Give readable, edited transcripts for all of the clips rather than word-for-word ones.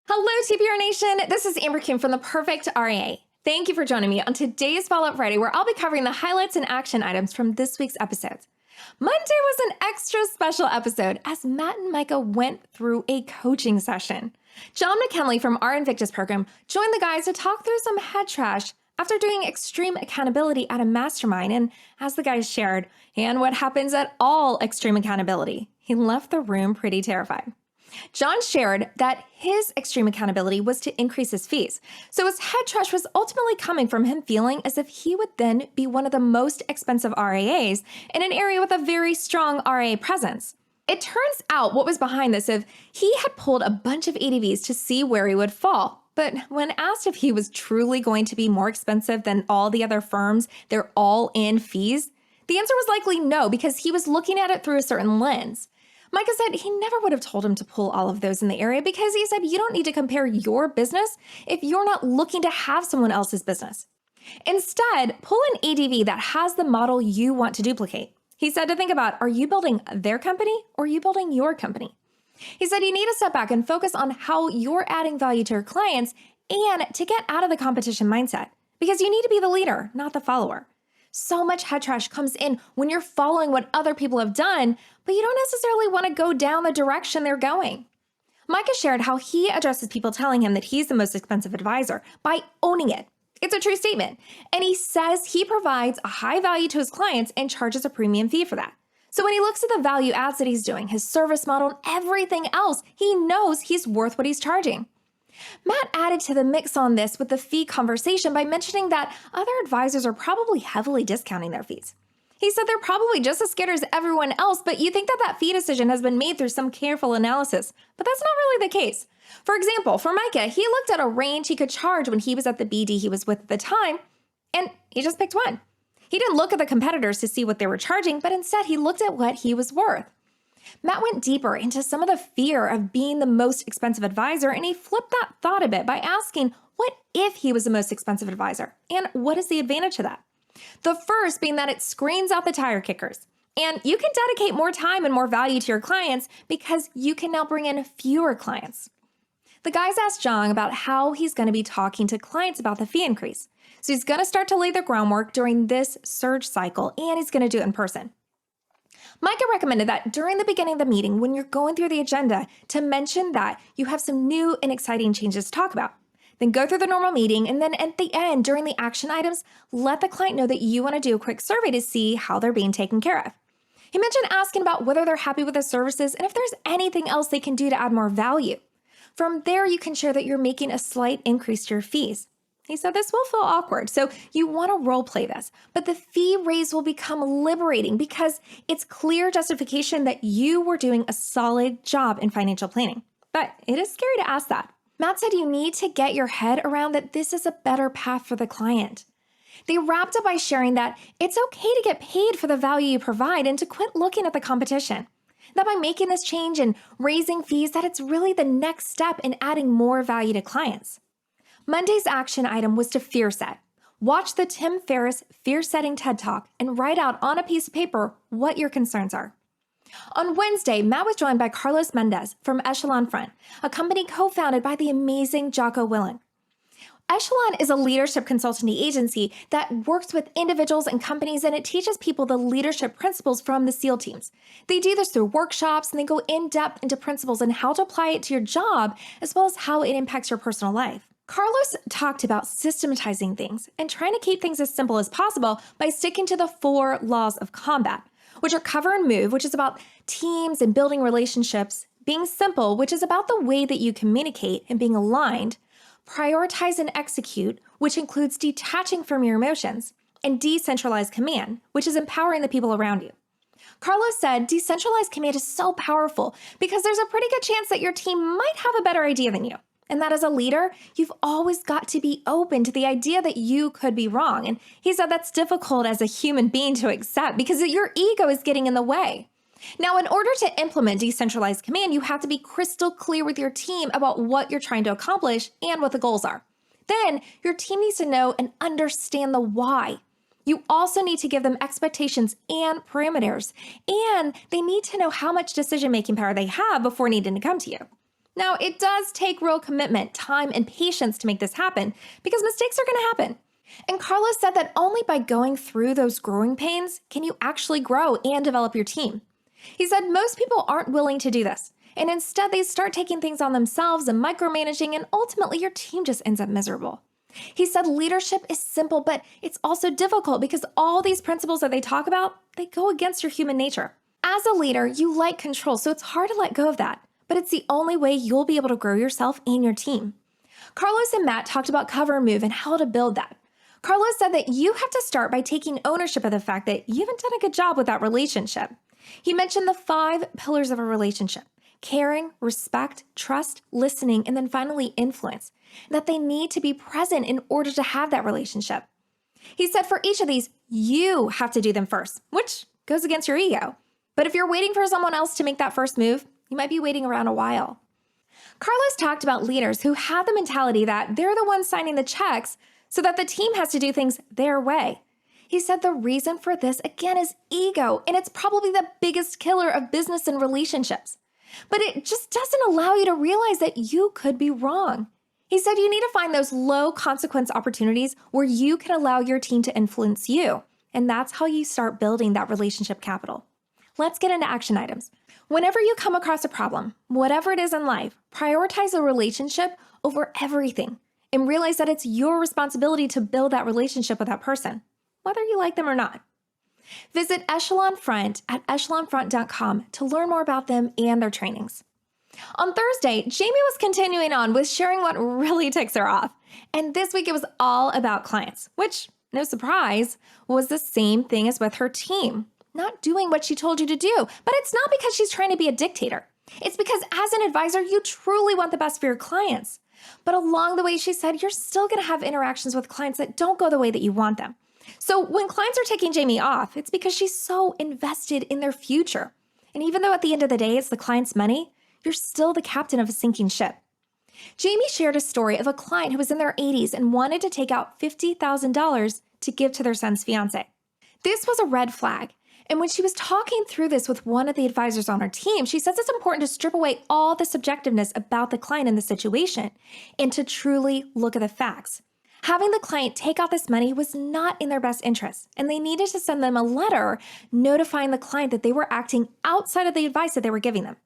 Hello, TPR Nation. This is Amber Kim from the Perfect RIA. Thank you for joining me on today's Follow-Up Friday, where I'll be covering the highlights and action items from this week's episodes. Monday was an extra special episode as Matt and Micah went through a coaching session. John McKinley from our Invictus program joined the guys to talk through some head trash after doing extreme accountability at a mastermind. And as the guys shared, and what happens at all extreme accountability, he left the room pretty terrified. John shared that his extreme accountability was to increase his fees. So his head trash was ultimately coming from him feeling as if he would then be one of the most expensive RIAs in an area with a very strong RIA presence. It turns out what was behind this is he had pulled a bunch of ADVs to see where he would fall. But when asked if he was truly going to be more expensive than all the other firms, their all-in fees, the answer was likely no, because he was looking at it through a certain lens. Micah said he never would have told him to pull all of those in the area because he said you don't need to compare your business if you're not looking to have someone else's business. Instead, pull an ADV that has the model you want to duplicate. He said to think about, are you building their company or are you building your company? He said you need to step back and focus on how you're adding value to your clients and to get out of the competition mindset because you need to be the leader, not the follower. So much head trash comes in when you're following what other people have done, but you don't necessarily want to go down the direction they're going. Micah shared how he addresses people telling him that he's the most expensive advisor by owning it. It's a true statement. And he says he provides a high value to his clients and charges a premium fee for that. So when he looks at the value adds that he's doing, his service model, and everything else, he knows he's worth what he's charging. Matt added to the mix on this with the fee conversation by mentioning that other advisors are probably heavily discounting their fees. He said they're probably just as scared as everyone else, but you think that fee decision has been made through some careful analysis, but that's not really the case. For example, for Micah, he looked at a range he could charge when he was at the BD he was with at the time, and he just picked one. He didn't look at the competitors to see what they were charging, but instead he looked at what he was worth. Matt went deeper into some of the fear of being the most expensive advisor, and he flipped that thought a bit by asking, what if he was the most expensive advisor? And what is the advantage of that? The first being that it screens out the tire kickers. And you can dedicate more time and more value to your clients because you can now bring in fewer clients. The guys asked John about how he's going to be talking to clients about the fee increase. So he's going to start to lay the groundwork during this surge cycle, and he's going to do it in person. Micah recommended that during the beginning of the meeting, when you're going through the agenda, to mention that you have some new and exciting changes to talk about. Then go through the normal meeting, and then at the end, during the action items, let the client know that you want to do a quick survey to see how they're being taken care of. He mentioned asking about whether they're happy with the services and if there's anything else they can do to add more value. From there, you can share that you're making a slight increase to your fees. He said this will feel awkward, so you want to role play this, but the fee raise will become liberating because it's clear justification that you were doing a solid job in financial planning. But it is scary to ask that. Matt said you need to get your head around that this is a better path for the client. They wrapped up by sharing that it's okay to get paid for the value you provide and to quit looking at the competition. That by making this change and raising fees, that it's really the next step in adding more value to clients. Monday's action item was to fear set. Watch the Tim Ferriss Fear Setting TED Talk and write out on a piece of paper what your concerns are. On Wednesday, Matt was joined by Carlos Mendez from Echelon Front, a company co-founded by the amazing Jocko Willink. Echelon is a leadership consultancy agency that works with individuals and companies, and it teaches people the leadership principles from the SEAL teams. They do this through workshops, and they go in depth into principles and how to apply it to your job, as well as how it impacts your personal life. Carlos talked about systematizing things and trying to keep things as simple as possible by sticking to the 4 laws of combat, which are cover and move, which is about teams and building relationships, being simple, which is about the way that you communicate and being aligned, prioritize and execute, which includes detaching from your emotions, and decentralized command, which is empowering the people around you. Carlos said decentralized command is so powerful because there's a pretty good chance that your team might have a better idea than you. And that as a leader, you've always got to be open to the idea that you could be wrong. And he said that's difficult as a human being to accept because your ego is getting in the way. Now, in order to implement decentralized command, you have to be crystal clear with your team about what you're trying to accomplish and what the goals are. Then your team needs to know and understand the why. You also need to give them expectations and parameters, and they need to know how much decision-making power they have before needing to come to you. Now, it does take real commitment, time, and patience to make this happen because mistakes are going to happen. And Carlos said that only by going through those growing pains can you actually grow and develop your team. He said most people aren't willing to do this, and instead they start taking things on themselves and micromanaging, and ultimately your team just ends up miserable. He said leadership is simple, but it's also difficult because all these principles that they talk about, they go against your human nature. As a leader, you like control, so it's hard to let go of that, but it's the only way you'll be able to grow yourself and your team. Carlos and Matt talked about cover and move and how to build that. Carlos said that you have to start by taking ownership of the fact that you haven't done a good job with that relationship. He mentioned the 5 pillars of a relationship: caring, respect, trust, listening, and then finally influence, that they need to be present in order to have that relationship. He said for each of these, you have to do them first, which goes against your ego. But if you're waiting for someone else to make that first move, you might be waiting around a while. Carlos talked about leaders who have the mentality that they're the ones signing the checks so that the team has to do things their way. He said the reason for this, again, is ego, and it's probably the biggest killer of business and relationships. But it just doesn't allow you to realize that you could be wrong. He said you need to find those low consequence opportunities where you can allow your team to influence you, and that's how you start building that relationship capital. Let's get into action items. Whenever you come across a problem, whatever it is in life, prioritize a relationship over everything and realize that it's your responsibility to build that relationship with that person, whether you like them or not. Visit Echelon Front at echelonfront.com to learn more about them and their trainings. On Thursday, Jamie was continuing on with sharing what really ticks her off. And this week it was all about clients, which, no surprise, was the same thing as with her team. Not doing what she told you to do, but it's not because she's trying to be a dictator. It's because as an advisor, you truly want the best for your clients. But along the way, she said, you're still going to have interactions with clients that don't go the way that you want them. So when clients are taking Jamie off, it's because she's so invested in their future. And even though at the end of the day, it's the client's money, you're still the captain of a sinking ship. Jamie shared a story of a client who was in their 80s and wanted to take out $50,000 to give to their son's fiance. This was a red flag. And when she was talking through this with one of the advisors on her team, she says it's important to strip away all the subjectiveness about the client in the situation and to truly look at the facts. Having the client take out this money was not in their best interest, and they needed to send them a letter notifying the client that they were acting outside of the advice that they were giving them.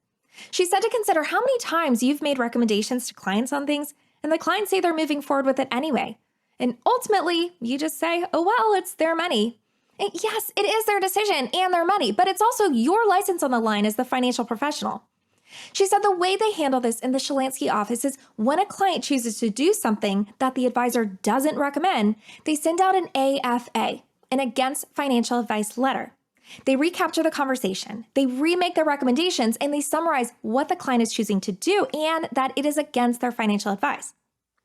She said to consider how many times you've made recommendations to clients on things, and the clients say they're moving forward with it anyway. And ultimately, you just say, oh, well, it's their money. And yes, it is their decision and their money, but it's also your license on the line as the financial professional. She said the way they handle this in the Shalansky office is when a client chooses to do something that the advisor doesn't recommend, they send out an AFA, an Against Financial Advice letter. They recapture the conversation, they remake their recommendations, and they summarize what the client is choosing to do and that it is against their financial advice.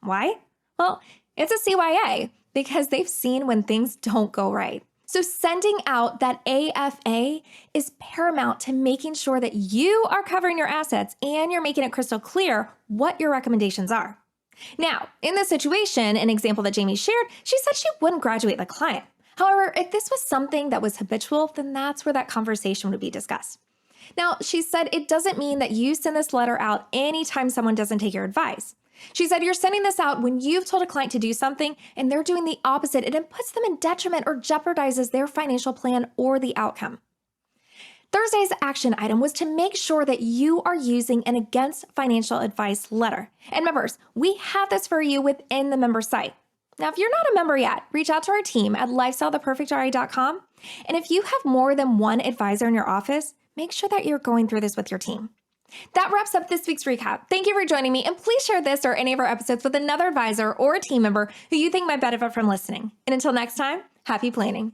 Why? Well, it's a CYA because they've seen when things don't go right. So sending out that AFA is paramount to making sure that you are covering your assets and you're making it crystal clear what your recommendations are. Now, in this situation, an example that Jamie shared, she said she wouldn't graduate the client. However, if this was something that was habitual, then that's where that conversation would be discussed. Now, she said it doesn't mean that you send this letter out anytime someone doesn't take your advice. She said you're sending this out when you've told a client to do something and they're doing the opposite and it puts them in detriment or jeopardizes their financial plan or the outcome. Thursday's action item was to make sure that you are using an Against Financial Advice letter. And members, we have this for you within the member site. Now, if you're not a member yet, reach out to our team at lifestyletheperfectria.com. And if you have more than one advisor in your office, make sure that you're going through this with your team. That wraps up this week's recap. Thank you for joining me, and please share this or any of our episodes with another advisor or a team member who you think might benefit from listening. And until next time, happy planning.